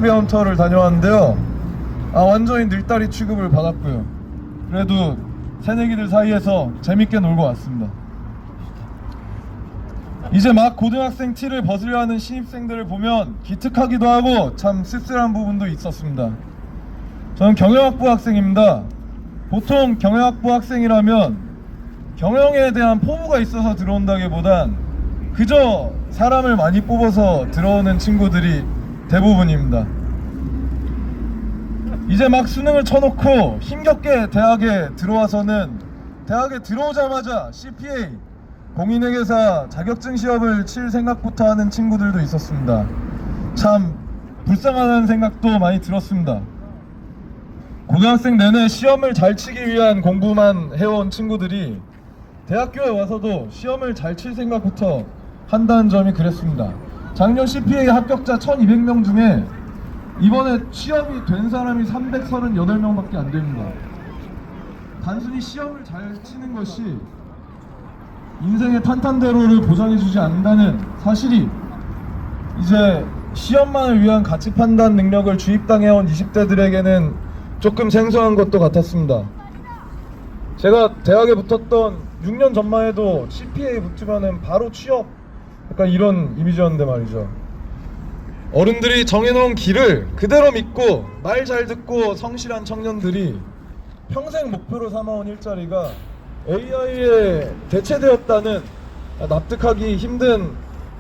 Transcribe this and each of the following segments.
배움터를 다녀왔는데요. 완전히 늘다리 취급을 받았고요. 그래도 새내기들 사이에서 재밌게 놀고 왔습니다. 이제 막 고등학생 티를 벗으려 하는 신입생들을 보면 기특하기도 하고 참 씁쓸한 부분도 있었습니다. 저는 경영학부 학생입니다. 보통 경영학부 학생이라면 경영에 대한 포부가 있어서 들어온다기보단 그저 사람을 많이 뽑아서 들어오는 친구들이 대부분입니다. 이제 막 수능을 쳐놓고 힘겹게 대학에 들어와서는 대학에 들어오자마자 CPA 공인회계사 자격증 시험을 칠 생각부터 하는 친구들도 있었습니다. 참 불쌍하다는 생각도 많이 들었습니다. 고등학생 내내 시험을 잘 치기 위한 공부만 해온 친구들이 대학교에 와서도 시험을 잘 칠 생각부터 한다는 점이 그랬습니다. 작년 CPA 합격자 1200명 중에 이번에 시험이 된 사람이 338명밖에 안 됩니다. 단순히 시험을 잘 치는 것이 인생의 탄탄대로를 보장해주지 않는다는 사실이 이제 시험만을 위한 가치 판단 능력을 주입당해온 20대들에게는 조금 생소한 것도 같았습니다. 제가 대학에 붙었던 6년 전만 해도 CPA 붙으면은 바로 취업, 약간 이런 이미지였는데 말이죠. 어른들이 정해놓은 길을 그대로 믿고 말 잘 듣고 성실한 청년들이 평생 목표로 삼아온 일자리가 AI에 대체되었다는 납득하기 힘든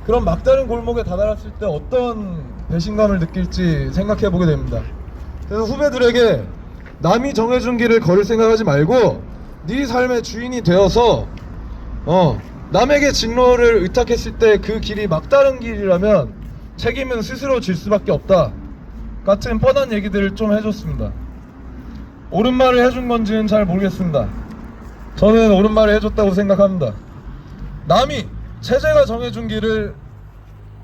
그런 막다른 골목에 다다랐을 때 어떤 배신감을 느낄지 생각해보게 됩니다. 그래서 후배들에게 남이 정해준 길을 걸을 생각하지 말고 네 삶의 주인이 되어서 남에게 진로를 의탁했을 때 그 길이 막다른 길이라면 책임은 스스로 질 수밖에 없다 같은 뻔한 얘기들을 좀 해줬습니다. 옳은 말을 해준 건지는 잘 모르겠습니다. 저는 옳은 말을 해줬다고 생각합니다. 남이 체제가 정해준 길을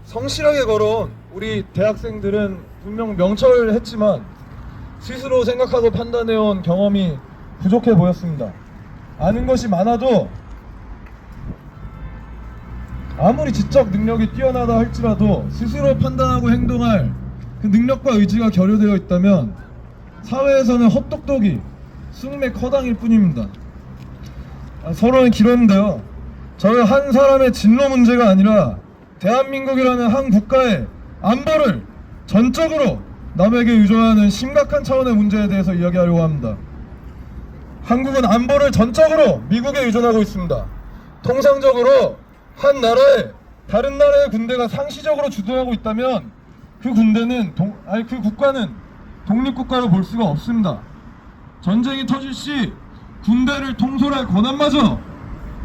성실하게 걸어온 우리 대학생들은 분명 명철했지만 스스로 생각하고 판단해온 경험이 부족해 보였습니다. 아는 것이 많아도 아무리 지적 능력이 뛰어나다 할지라도 스스로 판단하고 행동할 그 능력과 의지가 결여되어 있다면 사회에서는 헛똑똑이 쑥맥 허당일 뿐입니다. 서론은 길었는데요. 저는 한 사람의 진로 문제가 아니라 대한민국이라는 한 국가의 안보를 전적으로 남에게 의존하는 심각한 차원의 문제에 대해서 이야기하려고 합니다. 한국은 안보를 전적으로 미국에 의존하고 있습니다. 통상적으로 한 나라에 다른 나라의 군대가 상시적으로 주도하고 있다면 그 군대는 그 국가는 독립국가로 볼 수가 없습니다. 전쟁이 터질 시 군대를 통솔할 권한마저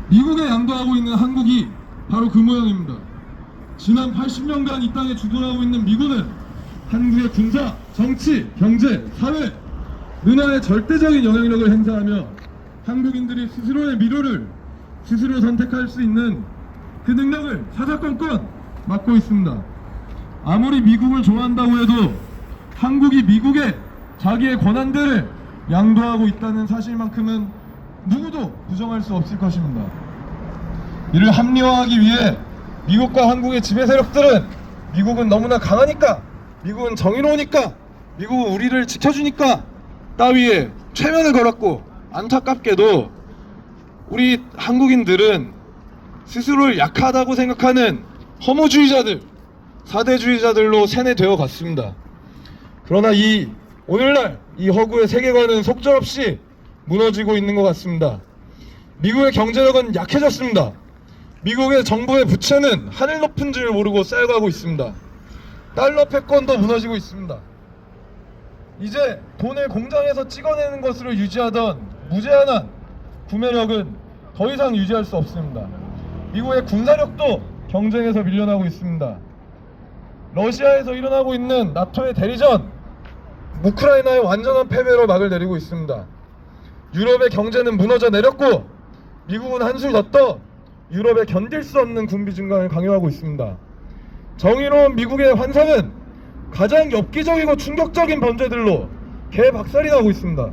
미국에 양도하고 있는 한국이 바로 그 모양입니다. 지난 80년간 이 땅에 주도하고 있는 미군은 한국의 군사, 정치, 경제, 사회, 문화에 절대적인 영향력을 행사하며 한국인들이 스스로의 미래를 스스로 선택할 수 있는 그 능력을 사사건건 맡고 있습니다. 아무리 미국을 좋아한다고 해도 한국이 미국에 자기의 권한들을 양도하고 있다는 사실만큼은 누구도 부정할 수 없을 것입니다. 이를 합리화하기 위해 미국과 한국의 지배 세력들은 미국은 너무나 강하니까, 미국은 정의로우니까, 미국은 우리를 지켜주니까 따위에 최면을 걸었고, 안타깝게도 우리 한국인들은 스스로를 약하다고 생각하는 허무주의자들, 사대주의자들로 세뇌되어 갔습니다. 그러나 오늘날 이 허구의 세계관은 속절없이 무너지고 있는 것 같습니다. 미국의 경제력은 약해졌습니다. 미국의 정부의 부채는 하늘 높은 줄 모르고 쌓여가고 있습니다. 달러 패권도 무너지고 있습니다. 이제 돈을 공장에서 찍어내는 것으로 유지하던 무제한한 구매력은 더 이상 유지할 수 없습니다. 미국의 군사력도 경쟁에서 밀려나고 있습니다. 러시아에서 일어나고 있는 나토의 대리전, 우크라이나의 완전한 패배로 막을 내리고 있습니다. 유럽의 경제는 무너져 내렸고 미국은 한술 더 떠 유럽에 견딜 수 없는 군비 증강을 강요하고 있습니다. 정의로운 미국의 환상은 가장 엽기적이고 충격적인 범죄들로 개박살이 나고 있습니다.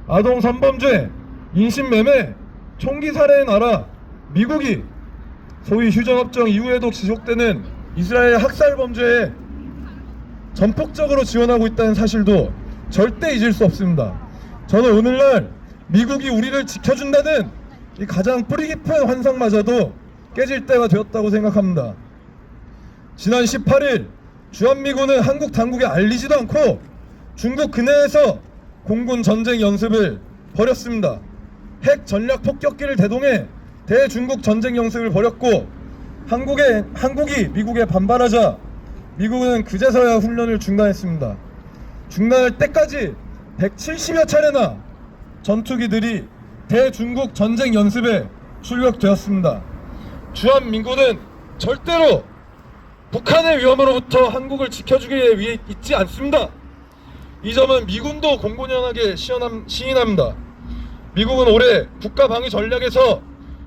아동 성범죄, 인신매매, 총기 살해의 나라 미국이 소위 휴전협정 이후에도 지속되는 이스라엘 학살 범죄에 전폭적으로 지원하고 있다는 사실도 절대 잊을 수 없습니다. 저는 오늘날 미국이 우리를 지켜준다는 이 가장 뿌리 깊은 환상마저도 깨질 때가 되었다고 생각합니다. 지난 18일 주한미군은 한국 당국에 알리지도 않고 중국 근해에서 공군 전쟁 연습을 벌였습니다. 핵 전략 폭격기를 대동해 대중국 전쟁 연습을 벌였고 한국이 미국에 반발하자 미국은 그제서야 훈련을 중단했습니다. 중단할 때까지 170여 차례나 전투기들이 대중국 전쟁 연습에 출격되었습니다. 주한미군은 절대로 북한의 위험으로부터 한국을 지켜주기 위해 있지 않습니다. 이 점은 미군도 공공연하게 시인합니다. 미국은 올해 국가방위 전략에서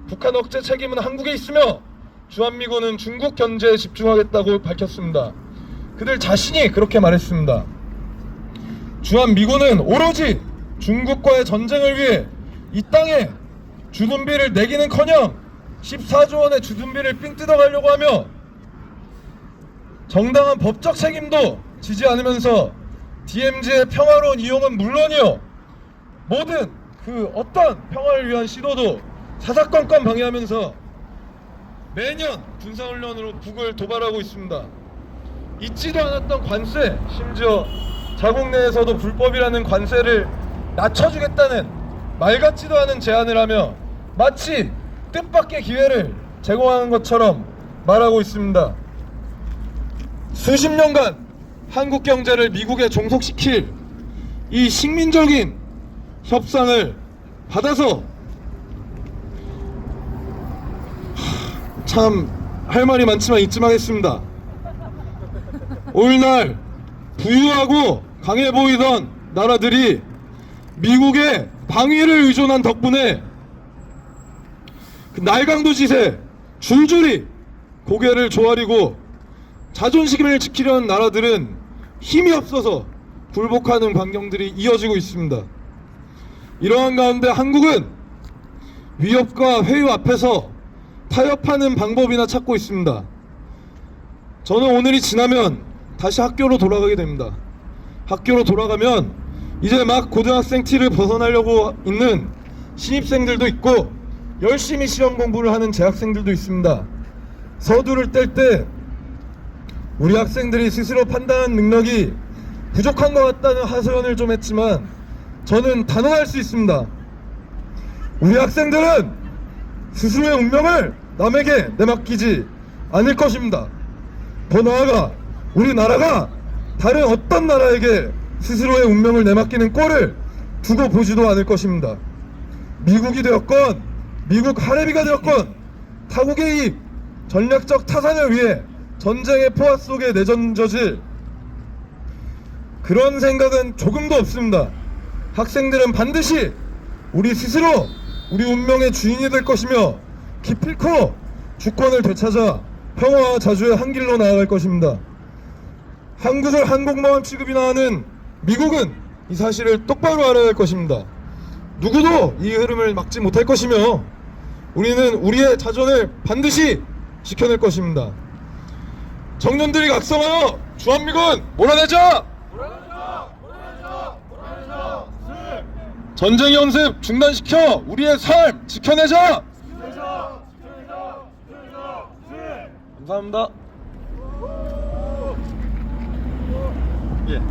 북한 억제 책임은 한국에 있으며 주한미군은 중국 견제에 집중하겠다고 밝혔습니다. 그들 자신이 그렇게 말했습니다. 주한미군은 오로지 중국과의 전쟁을 위해 이 땅에 주둔비를 내기는커녕 14조 원의 주둔비를 삥 뜯어가려고 하며 정당한 법적 책임도 지지 않으면서 DMZ의 평화로운 이용은 물론이요 모든 그 어떤 평화를 위한 시도도 사사건건 방해하면서 매년 군사훈련으로 북을 도발하고 있습니다. 잊지도 않았던 관세, 심지어 자국 내에서도 불법이라는 관세를 낮춰주겠다는 말 같지도 않은 제안을 하며 마치 뜻밖의 기회를 제공하는 것처럼 말하고 있습니다. 수십 년간 한국 경제를 미국에 종속시킬 이 식민적인 협상을 받아서 참 할 말이 많지만 이쯤 하겠습니다. 오늘날 부유하고 강해 보이던 나라들이 미국의 방위를 의존한 덕분에 그 날강도 짓에 줄줄이 고개를 조아리고 자존심을 지키려는 나라들은 힘이 없어서 굴복하는 광경들이 이어지고 있습니다. 이러한 가운데 한국은 위협과 회유 앞에서 타협하는 방법이나 찾고 있습니다. 저는 오늘이 지나면 다시 학교로 돌아가게 됩니다. 학교로 돌아가면 이제 막 고등학생 티를 벗어나려고 있는 신입생들도 있고 열심히 시험 공부를 하는 재학생들도 있습니다. 서두를 뗄 때 우리 학생들이 스스로 판단하는 능력이 부족한 것 같다는 하소연을 좀 했지만 저는 단언할 수 있습니다. 우리 학생들은 스스로의 운명을 남에게 내맡기지 않을 것입니다. 더 나아가 우리나라가 다른 어떤 나라에게 스스로의 운명을 내맡기는 꼴을 두고 보지도 않을 것입니다. 미국이 되었건 미국 하레비가 되었건 타국의 이익, 전략적 타산을 위해 전쟁의 포화 속에 내던져질 그런 생각은 조금도 없습니다. 학생들은 반드시 우리 스스로 우리 운명의 주인이 될 것이며 기필코 주권을 되찾아 평화와 자주의 한 길로 나아갈 것입니다. 한국을 한국마음 취급이나 하는 미국은 이 사실을 똑바로 알아야 할 것입니다. 누구도 이 흐름을 막지 못할 것이며 우리는 우리의 자존을 반드시 지켜낼 것입니다. 청년들이 각성하여 주한미군 몰아내자! 전쟁 연습 중단시켜 우리의 삶 지켜내자! 감사합니다. 예.